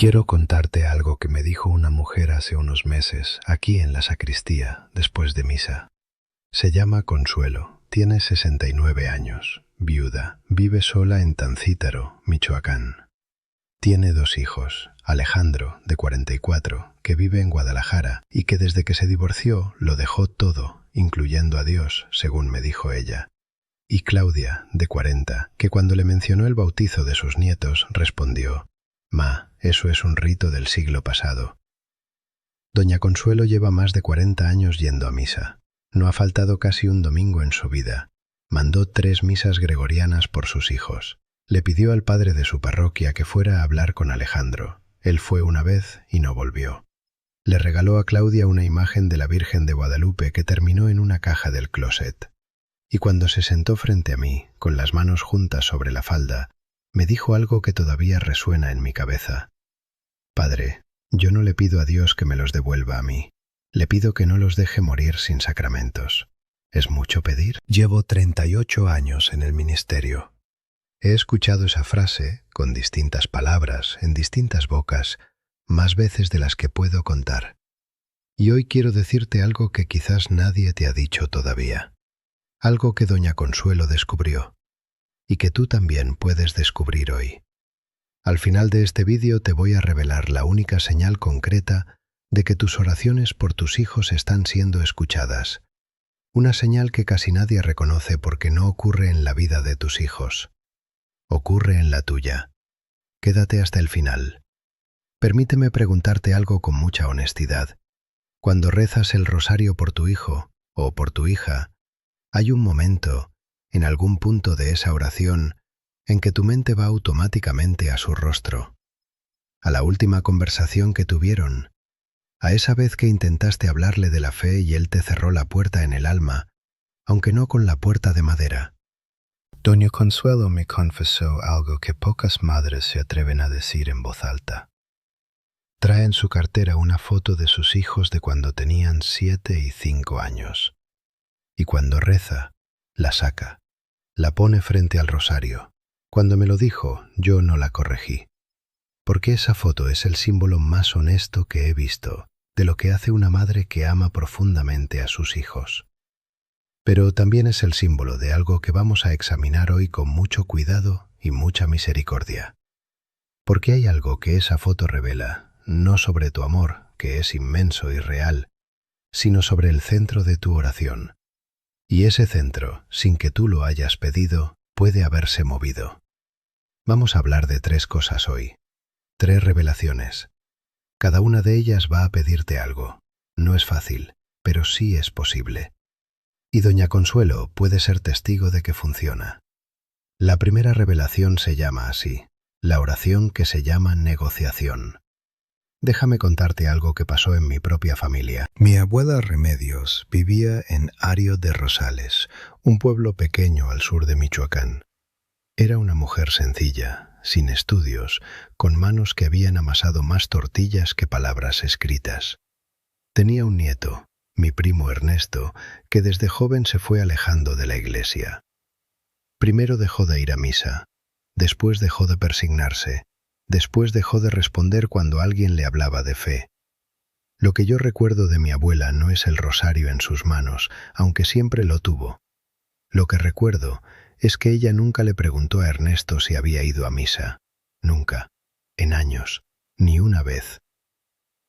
Quiero contarte algo que me dijo una mujer hace unos meses, aquí en la sacristía, después de misa. Se llama Consuelo, tiene 69 años, viuda, vive sola en Tancítaro, Michoacán. Tiene 2 hijos, Alejandro, de 44, que vive en Guadalajara y que desde que se divorció lo dejó todo, incluyendo a Dios, según me dijo ella. Y Claudia, de 40, que cuando le mencionó el bautizo de sus nietos, respondió: «Ma, eso es un rito del siglo pasado». Doña Consuelo lleva más de 40 años yendo a misa. No ha faltado casi un domingo en su vida. Mandó 3 misas gregorianas por sus hijos. Le pidió al padre de su parroquia que fuera a hablar con Alejandro. Él fue una vez y no volvió. Le regaló a Claudia una imagen de la Virgen de Guadalupe que terminó en una caja del closet. Y cuando se sentó frente a mí, con las manos juntas sobre la falda, me dijo algo que todavía resuena en mi cabeza. «Padre, yo no le pido a Dios que me los devuelva a mí. Le pido que no los deje morir sin sacramentos. ¿Es mucho pedir?» Llevo 38 años en el ministerio. He escuchado esa frase, con distintas palabras, en distintas bocas, más veces de las que puedo contar. Y hoy quiero decirte algo que quizás nadie te ha dicho todavía. Algo que doña Consuelo descubrió. Y que tú también puedes descubrir hoy. Al final de este vídeo te voy a revelar la única señal concreta de que tus oraciones por tus hijos están siendo escuchadas. Una señal que casi nadie reconoce porque no ocurre en la vida de tus hijos. Ocurre en la tuya. Quédate hasta el final. Permíteme preguntarte algo con mucha honestidad. Cuando rezas el rosario por tu hijo o por tu hija, hay un momento, en algún punto de esa oración, en que tu mente va automáticamente a su rostro, a la última conversación que tuvieron, a esa vez que intentaste hablarle de la fe y él te cerró la puerta en el alma, aunque no con la puerta de madera. Doña Consuelo me confesó algo que pocas madres se atreven a decir en voz alta. Trae en su cartera una foto de sus hijos de cuando tenían 7 y 5 años. Y cuando reza, la saca, la pone frente al rosario. Cuando me lo dijo, yo no la corregí. Porque esa foto es el símbolo más honesto que he visto de lo que hace una madre que ama profundamente a sus hijos. Pero también es el símbolo de algo que vamos a examinar hoy con mucho cuidado y mucha misericordia. Porque hay algo que esa foto revela, no sobre tu amor, que es inmenso y real, sino sobre el centro de tu oración. Y ese centro, sin que tú lo hayas pedido, puede haberse movido. Vamos a hablar de 3 cosas hoy. 3 revelaciones. Cada una de ellas va a pedirte algo. No es fácil, pero sí es posible. Y doña Consuelo puede ser testigo de que funciona. La primera revelación se llama así, la oración que se llama negociación. Déjame contarte algo que pasó en mi propia familia. Mi abuela Remedios vivía en Ario de Rosales, un pueblo pequeño al sur de Michoacán. Era una mujer sencilla, sin estudios, con manos que habían amasado más tortillas que palabras escritas. Tenía un nieto, mi primo Ernesto, que desde joven se fue alejando de la iglesia. Primero dejó de ir a misa, después dejó de persignarse, después dejó de responder cuando alguien le hablaba de fe. Lo que yo recuerdo de mi abuela no es el rosario en sus manos, aunque siempre lo tuvo. Lo que recuerdo es que ella nunca le preguntó a Ernesto si había ido a misa. Nunca, en años, ni una vez.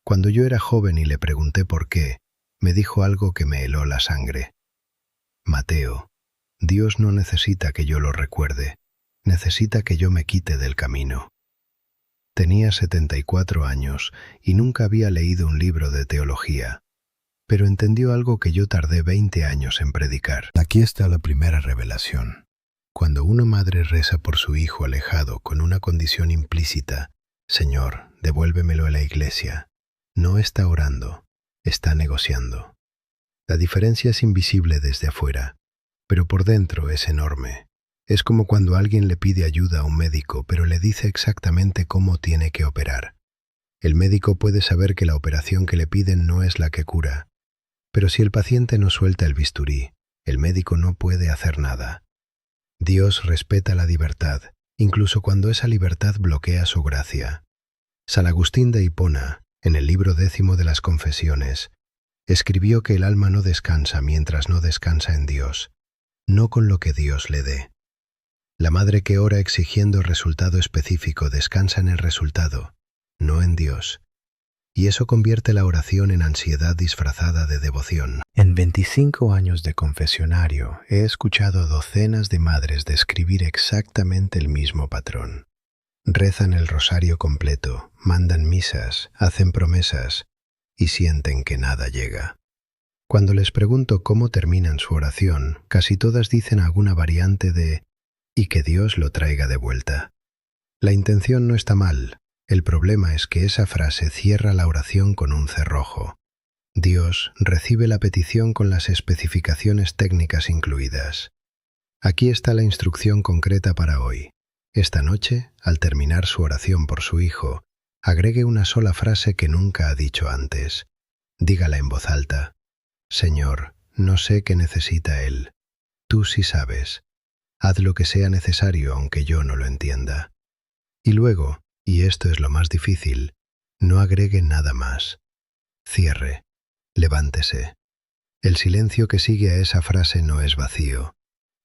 Cuando yo era joven y le pregunté por qué, me dijo algo que me heló la sangre. Mateo, Dios no necesita que yo lo recuerde, necesita que yo me quite del camino. Tenía 74 años y nunca había leído un libro de teología, pero entendió algo que yo tardé 20 años en predicar. Aquí está la primera revelación. Cuando una madre reza por su hijo alejado con una condición implícita, «Señor, devuélvemelo a la iglesia», no está orando, está negociando. La diferencia es invisible desde afuera, pero por dentro es enorme. Es como cuando alguien le pide ayuda a un médico, pero le dice exactamente cómo tiene que operar. El médico puede saber que la operación que le piden no es la que cura, pero si el paciente no suelta el bisturí, el médico no puede hacer nada. Dios respeta la libertad, incluso cuando esa libertad bloquea su gracia. San Agustín de Hipona, en el libro 10 de las Confesiones, escribió que el alma no descansa mientras no descansa en Dios, no con lo que Dios le dé. La madre que ora exigiendo resultado específico descansa en el resultado, no en Dios. Y eso convierte la oración en ansiedad disfrazada de devoción. En 25 años de confesionario he escuchado docenas de madres describir exactamente el mismo patrón. Rezan el rosario completo, mandan misas, hacen promesas y sienten que nada llega. Cuando les pregunto cómo terminan su oración, casi todas dicen alguna variante de «y que Dios lo traiga de vuelta». La intención no está mal. El problema es que esa frase cierra la oración con un cerrojo. Dios recibe la petición con las especificaciones técnicas incluidas. Aquí está la instrucción concreta para hoy. Esta noche, al terminar su oración por su hijo, agregue una sola frase que nunca ha dicho antes. Dígala en voz alta. Señor, no sé qué necesita él. Tú sí sabes. Haz lo que sea necesario aunque yo no lo entienda. Y luego, y esto es lo más difícil, no agregue nada más. Cierre. Levántese. El silencio que sigue a esa frase no es vacío.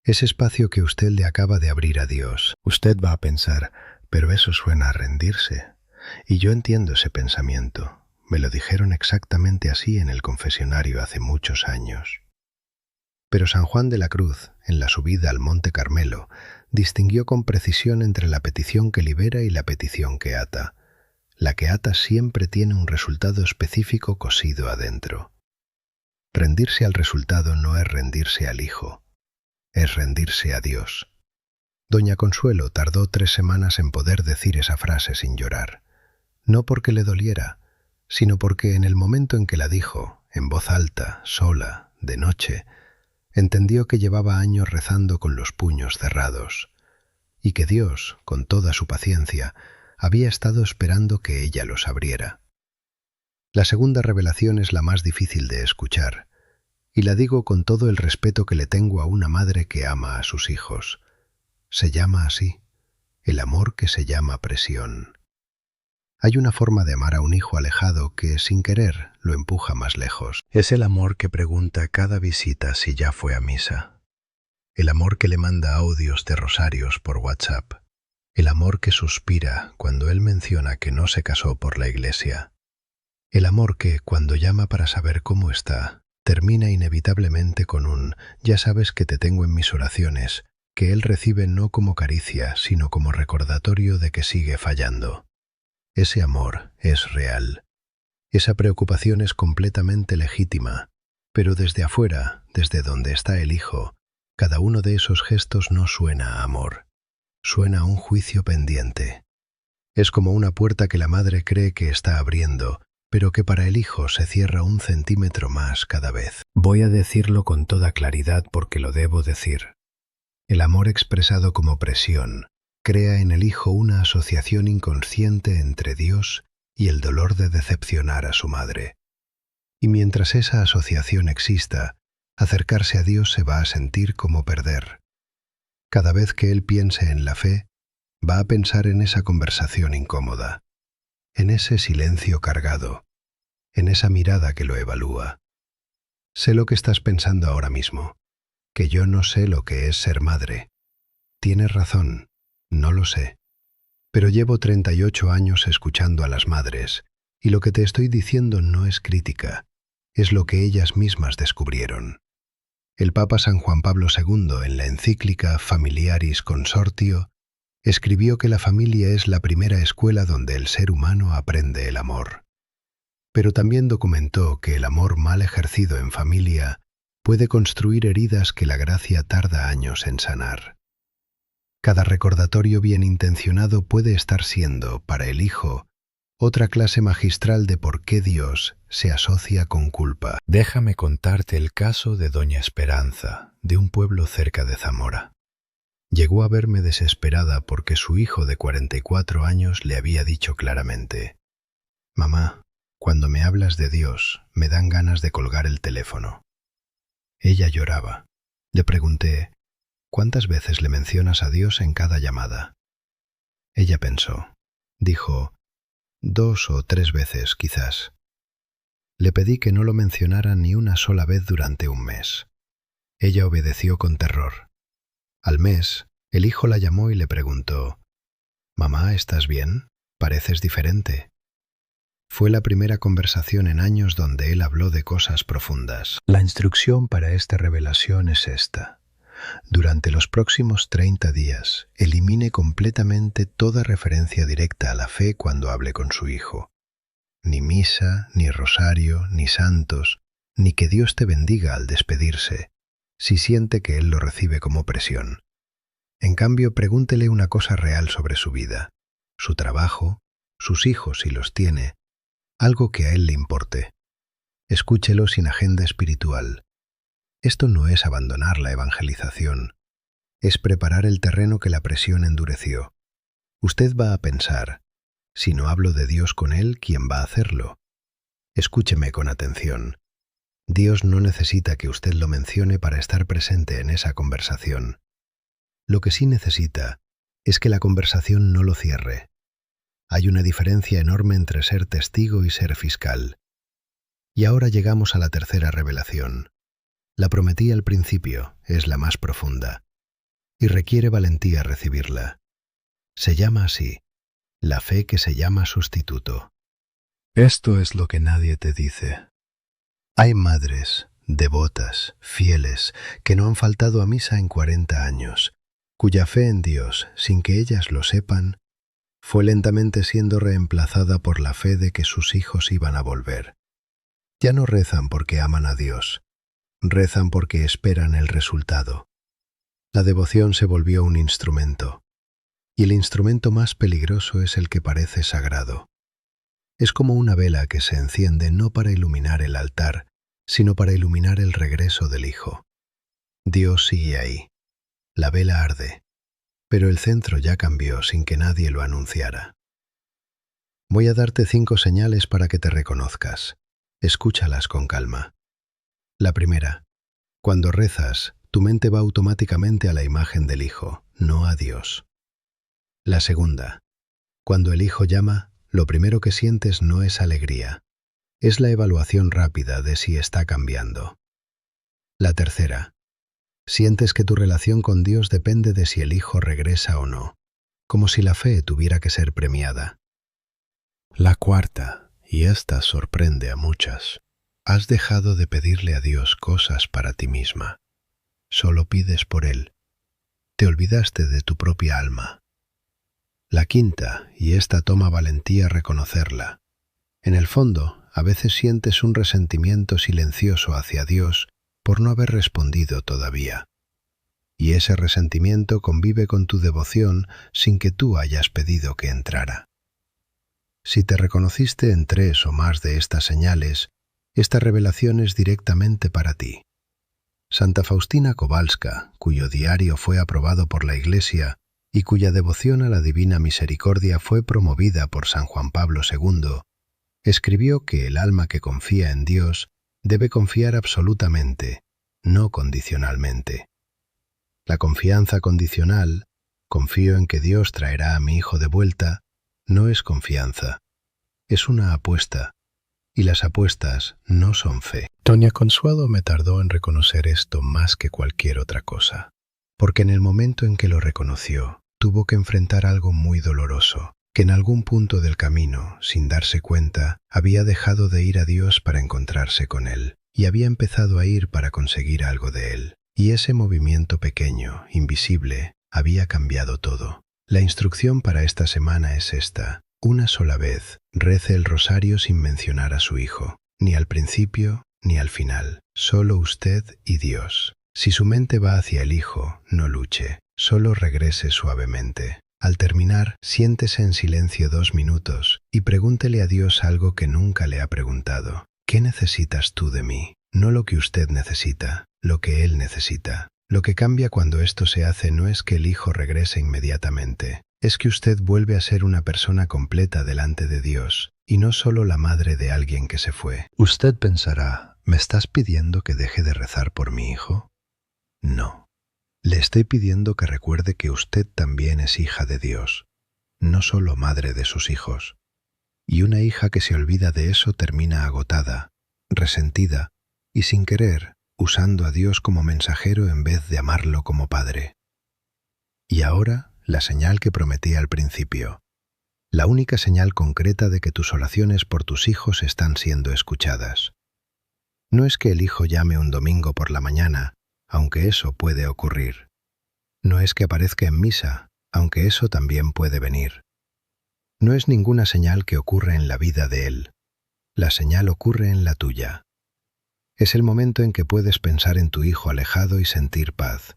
Es espacio que usted le acaba de abrir a Dios. Usted va a pensar, pero eso suena a rendirse. Y yo entiendo ese pensamiento. Me lo dijeron exactamente así en el confesionario hace muchos años. Pero San Juan de la Cruz, en la subida al Monte Carmelo, distinguió con precisión entre la petición que libera y la petición que ata. La que ata siempre tiene un resultado específico cosido adentro. Rendirse al resultado no es rendirse al Hijo, es rendirse a Dios. Doña Consuelo tardó 3 semanas en poder decir esa frase sin llorar, no porque le doliera, sino porque en el momento en que la dijo, en voz alta, sola, de noche, entendió que llevaba años rezando con los puños cerrados, y que Dios, con toda su paciencia, había estado esperando que ella los abriera. La segunda revelación es la más difícil de escuchar, y la digo con todo el respeto que le tengo a una madre que ama a sus hijos. Se llama así, el amor que se llama presión. Hay una forma de amar a un hijo alejado que, sin querer, lo empuja más lejos. Es el amor que pregunta cada visita si ya fue a misa. El amor que le manda audios de rosarios por WhatsApp. El amor que suspira cuando él menciona que no se casó por la iglesia. El amor que, cuando llama para saber cómo está, termina inevitablemente con un «ya sabes que te tengo en mis oraciones», que él recibe no como caricia, sino como recordatorio de que sigue fallando. Ese amor es real. Esa preocupación es completamente legítima, pero desde afuera, desde donde está el hijo, cada uno de esos gestos no suena a amor. Suena a un juicio pendiente. Es como una puerta que la madre cree que está abriendo, pero que para el hijo se cierra 1 centímetro más cada vez. Voy a decirlo con toda claridad porque lo debo decir. El amor expresado como presión crea en el hijo una asociación inconsciente entre Dios y el dolor de decepcionar a su madre. Y mientras esa asociación exista, acercarse a Dios se va a sentir como perder. Cada vez que él piense en la fe, va a pensar en esa conversación incómoda, en ese silencio cargado, en esa mirada que lo evalúa. Sé lo que estás pensando ahora mismo, que yo no sé lo que es ser madre. Tienes razón, no lo sé. Pero llevo 38 años escuchando a las madres, y lo que te estoy diciendo no es crítica, es lo que ellas mismas descubrieron. El Papa San Juan Pablo II, en la encíclica Familiaris Consortio, escribió que la familia es la primera escuela donde el ser humano aprende el amor. Pero también documentó que el amor mal ejercido en familia puede construir heridas que la gracia tarda años en sanar. Cada recordatorio bien intencionado puede estar siendo, para el hijo, otra clase magistral de por qué Dios se asocia con culpa. Déjame contarte el caso de Doña Esperanza, de un pueblo cerca de Zamora. Llegó a verme desesperada porque su hijo de 44 años le había dicho claramente: «Mamá, cuando me hablas de Dios, me dan ganas de colgar el teléfono». Ella lloraba. Le pregunté: «¿Cuántas veces le mencionas a Dios en cada llamada?». Ella pensó. Dijo: 2 o 3 veces quizás. Le pedí que no lo mencionara ni una sola vez durante un mes. Ella obedeció con terror. Al mes, el hijo la llamó y le preguntó: «Mamá, ¿estás bien? Pareces diferente». Fue la primera conversación en años donde él habló de cosas profundas. La instrucción para esta revelación es esta: durante los próximos 30 días, elimine completamente toda referencia directa a la fe cuando hable con su hijo. Ni misa, ni rosario, ni santos, ni que Dios te bendiga al despedirse, si siente que Él lo recibe como presión. En cambio, pregúntele una cosa real sobre su vida, su trabajo, sus hijos si los tiene, algo que a Él le importe. Escúchelo sin agenda espiritual. Esto no es abandonar la evangelización, es preparar el terreno que la presión endureció. Usted va a pensar: si no hablo de Dios con él, ¿quién va a hacerlo? Escúcheme con atención. Dios no necesita que usted lo mencione para estar presente en esa conversación. Lo que sí necesita es que la conversación no lo cierre. Hay una diferencia enorme entre ser testigo y ser fiscal. Y ahora llegamos a la tercera revelación. La prometí al principio, es la más profunda, y requiere valentía recibirla. Se llama así: la fe que se llama sustituto. Esto es lo que nadie te dice. Hay madres, devotas, fieles, que no han faltado a misa en 40 años, cuya fe en Dios, sin que ellas lo sepan, fue lentamente siendo reemplazada por la fe de que sus hijos iban a volver. Ya no rezan porque aman a Dios, rezan porque esperan el resultado. La devoción se volvió un instrumento, y el instrumento más peligroso es el que parece sagrado. Es como una vela que se enciende no para iluminar el altar, sino para iluminar el regreso del Hijo. Dios sigue ahí. La vela arde, pero el centro ya cambió sin que nadie lo anunciara. Voy a darte 5 señales para que te reconozcas. Escúchalas con calma. La primera: cuando rezas, tu mente va automáticamente a la imagen del Hijo, no a Dios. La segunda: cuando el Hijo llama, lo primero que sientes no es alegría, es la evaluación rápida de si está cambiando. La tercera: sientes que tu relación con Dios depende de si el Hijo regresa o no, como si la fe tuviera que ser premiada. La cuarta, y esta sorprende a muchas: has dejado de pedirle a Dios cosas para ti misma. Solo pides por Él. Te olvidaste de tu propia alma. La quinta, y esta toma valentía reconocerla: en el fondo, a veces sientes un resentimiento silencioso hacia Dios por no haber respondido todavía. Y ese resentimiento convive con tu devoción sin que tú hayas pedido que entrara. Si te reconociste en 3 o más de estas señales, esta revelación es directamente para ti. Santa Faustina Kowalska, cuyo diario fue aprobado por la Iglesia y cuya devoción a la Divina Misericordia fue promovida por San Juan Pablo II, escribió que el alma que confía en Dios debe confiar absolutamente, no condicionalmente. La confianza condicional, confío en que Dios traerá a mi hijo de vuelta, no es confianza, es una apuesta, y las apuestas no son fe. Doña Consuelo me tardó en reconocer esto más que cualquier otra cosa, porque en el momento en que lo reconoció, tuvo que enfrentar algo muy doloroso, que en algún punto del camino, sin darse cuenta, había dejado de ir a Dios para encontrarse con Él, y había empezado a ir para conseguir algo de Él. Y ese movimiento pequeño, invisible, había cambiado todo. La instrucción para esta semana es esta: una sola vez, rece el rosario sin mencionar a su hijo, ni al principio ni al final, solo usted y Dios. Si su mente va hacia el hijo, no luche, solo regrese suavemente. Al terminar, siéntese en silencio 2 minutos y pregúntele a Dios algo que nunca le ha preguntado. ¿Qué necesitas tú de mí? No lo que usted necesita, lo que Él necesita. Lo que cambia cuando esto se hace no es que el hijo regrese inmediatamente, es que usted vuelve a ser una persona completa delante de Dios, y no solo la madre de alguien que se fue. Usted pensará: ¿me estás pidiendo que deje de rezar por mi hijo? No. Le estoy pidiendo que recuerde que usted también es hija de Dios, no solo madre de sus hijos. Y una hija que se olvida de eso termina agotada, resentida y sin querer, usando a Dios como mensajero en vez de amarlo como padre. Y ahora, la señal que prometí al principio. La única señal concreta de que tus oraciones por tus hijos están siendo escuchadas. No es que el hijo llame un domingo por la mañana, aunque eso puede ocurrir. No es que aparezca en misa, aunque eso también puede venir. No es ninguna señal que ocurre en la vida de él. La señal ocurre en la tuya. Es el momento en que puedes pensar en tu hijo alejado y sentir paz.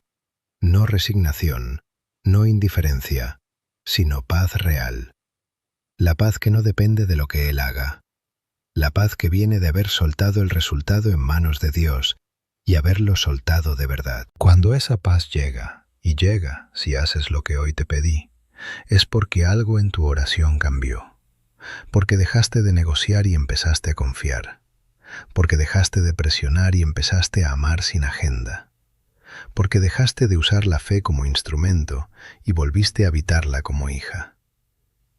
No resignación, no indiferencia, sino paz real. La paz que no depende de lo que él haga. La paz que viene de haber soltado el resultado en manos de Dios y haberlo soltado de verdad. Cuando esa paz llega, y llega si haces lo que hoy te pedí, es porque algo en tu oración cambió. Porque dejaste de negociar y empezaste a confiar. Porque dejaste de presionar y empezaste a amar sin agenda. Porque dejaste de usar la fe como instrumento y volviste a habitarla como hija.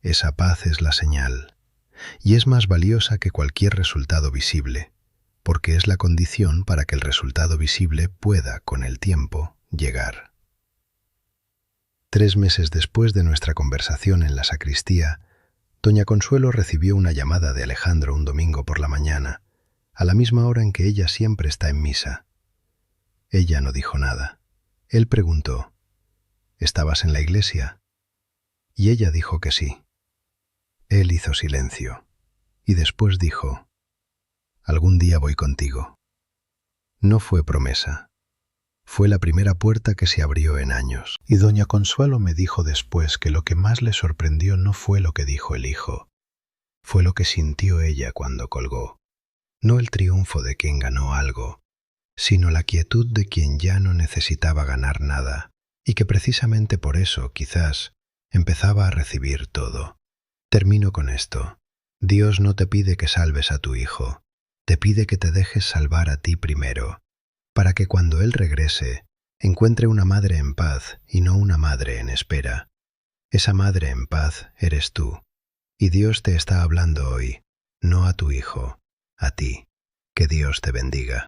Esa paz es la señal, y es más valiosa que cualquier resultado visible, porque es la condición para que el resultado visible pueda, con el tiempo, llegar. 3 meses después de nuestra conversación en la sacristía, doña Consuelo recibió una llamada de Alejandro un domingo por la mañana, a la misma hora en que ella siempre está en misa. Ella no dijo nada. Él preguntó, ¿estabas en la iglesia? Y ella dijo que sí. Él hizo silencio, y después dijo, «Algún día voy contigo». No fue promesa. Fue la primera puerta que se abrió en años. Y doña Consuelo me dijo después que lo que más le sorprendió no fue lo que dijo el hijo, fue lo que sintió ella cuando colgó. No el triunfo de quien ganó algo, sino la quietud de quien ya no necesitaba ganar nada, y que precisamente por eso, quizás, empezaba a recibir todo. Termino con esto. Dios no te pide que salves a tu hijo, te pide que te dejes salvar a ti primero, para que cuando Él regrese, encuentre una madre en paz y no una madre en espera. Esa madre en paz eres tú, y Dios te está hablando hoy, no a tu hijo, a ti. Que Dios te bendiga.